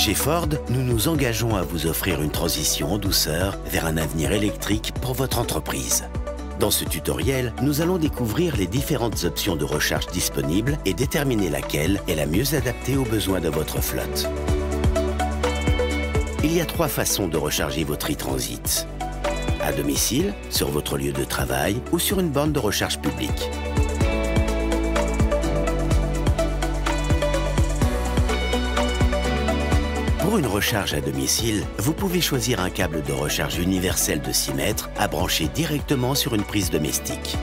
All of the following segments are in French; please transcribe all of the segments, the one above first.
Chez Ford, nous nous engageons à vous offrir une transition en douceur vers un avenir électrique pour votre entreprise. Dans ce tutoriel, nous allons découvrir les différentes options de recharge disponibles et déterminer laquelle est la mieux adaptée aux besoins de votre flotte. Il y a 3 façons de recharger votre e-Transit. À domicile, sur votre lieu de travail ou sur une borne de recharge publique. Pour une recharge à domicile, vous pouvez choisir un câble de recharge universel de 6 mètres à brancher directement sur une prise domestique.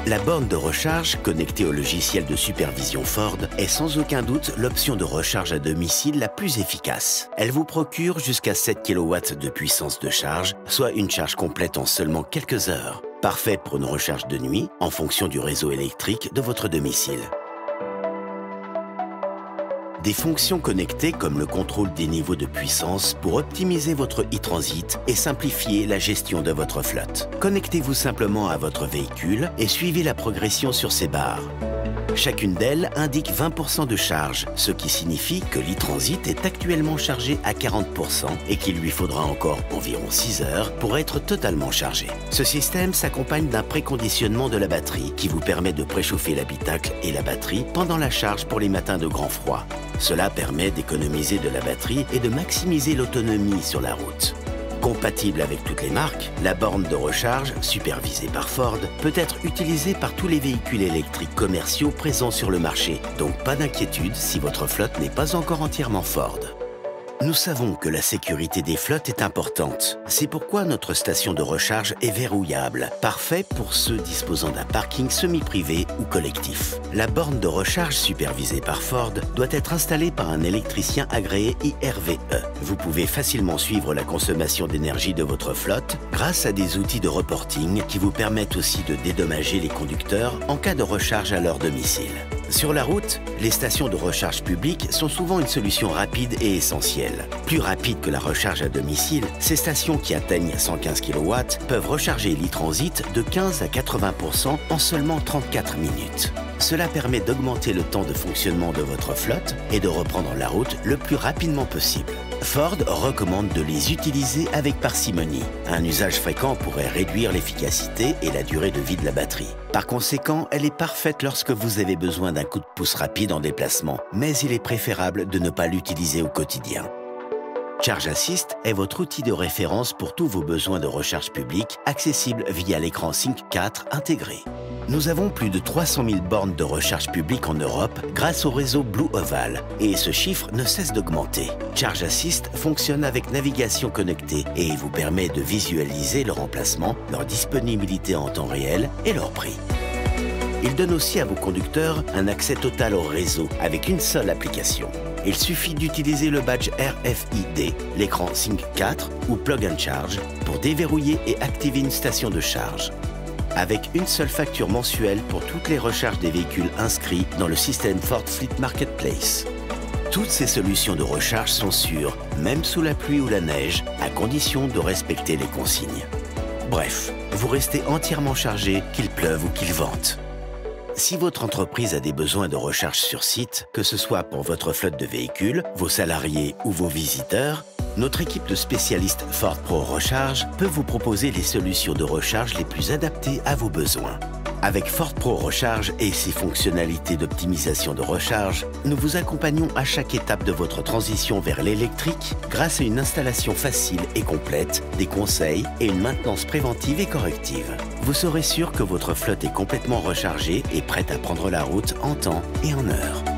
La borne de recharge, connectée au logiciel de supervision Ford, est sans aucun doute l'option de recharge à domicile la plus efficace. Elle vous procure jusqu'à 7 kW de puissance de charge, soit une charge complète en seulement quelques heures. Parfaite pour une recharge de nuit, en fonction du réseau électrique de votre domicile. Des fonctions connectées comme le contrôle des niveaux de puissance pour optimiser votre e-Transit et simplifier la gestion de votre flotte. Connectez-vous simplement à votre véhicule et suivez la progression sur ces barres. Chacune d'elles indique 20% de charge, ce qui signifie que l'e-Transit est actuellement chargé à 40% et qu'il lui faudra encore environ 6 heures pour être totalement chargé. Ce système s'accompagne d'un préconditionnement de la batterie qui vous permet de préchauffer l'habitacle et la batterie pendant la charge pour les matins de grand froid. Cela permet d'économiser de la batterie et de maximiser l'autonomie sur la route. Compatible avec toutes les marques, la borne de recharge, supervisée par Ford, peut être utilisée par tous les véhicules électriques commerciaux présents sur le marché. Donc pas d'inquiétude si votre flotte n'est pas encore entièrement Ford. Nous savons que la sécurité des flottes est importante. C'est pourquoi notre station de recharge est verrouillable, parfait pour ceux disposant d'un parking semi-privé ou collectif. La borne de recharge supervisée par Ford doit être installée par un électricien agréé IRVE. Vous pouvez facilement suivre la consommation d'énergie de votre flotte grâce à des outils de reporting qui vous permettent aussi de dédommager les conducteurs en cas de recharge à leur domicile. Sur la route, les stations de recharge publique sont souvent une solution rapide et essentielle. Plus rapide que la recharge à domicile, ces stations qui atteignent 115 kW peuvent recharger l'e-Transit de 15 à 80% en seulement 34 minutes. Cela permet d'augmenter le temps de fonctionnement de votre flotte et de reprendre la route le plus rapidement possible. Ford recommande de les utiliser avec parcimonie. Un usage fréquent pourrait réduire l'efficacité et la durée de vie de la batterie. Par conséquent, elle est parfaite lorsque vous avez besoin d'un coup de pouce rapide en déplacement, mais il est préférable de ne pas l'utiliser au quotidien. Charge Assist est votre outil de référence pour tous vos besoins de recharge publique, accessible via l'écran Sync 4 intégré. Nous avons plus de 300 000 bornes de recharge publique en Europe grâce au réseau Blue Oval et ce chiffre ne cesse d'augmenter. Charge Assist fonctionne avec navigation connectée et vous permet de visualiser leur emplacement, leur disponibilité en temps réel et leur prix. Il donne aussi à vos conducteurs un accès total au réseau avec une seule application. Il suffit d'utiliser le badge RFID, l'écran Sync 4 ou Plug and Charge pour déverrouiller et activer une station de charge. Avec une seule facture mensuelle pour toutes les recharges des véhicules inscrits dans le système Ford Fleet Marketplace. Toutes ces solutions de recharge sont sûres, même sous la pluie ou la neige, à condition de respecter les consignes. Bref, vous restez entièrement chargé, qu'il pleuve ou qu'il vente. Si votre entreprise a des besoins de recharge sur site, que ce soit pour votre flotte de véhicules, vos salariés ou vos visiteurs, notre équipe de spécialistes Ford Pro Recharge peut vous proposer les solutions de recharge les plus adaptées à vos besoins. Avec Ford Pro Recharge et ses fonctionnalités d'optimisation de recharge, nous vous accompagnons à chaque étape de votre transition vers l'électrique grâce à une installation facile et complète, des conseils et une maintenance préventive et corrective. Vous serez sûr que votre flotte est complètement rechargée et prête à prendre la route en temps et en heure.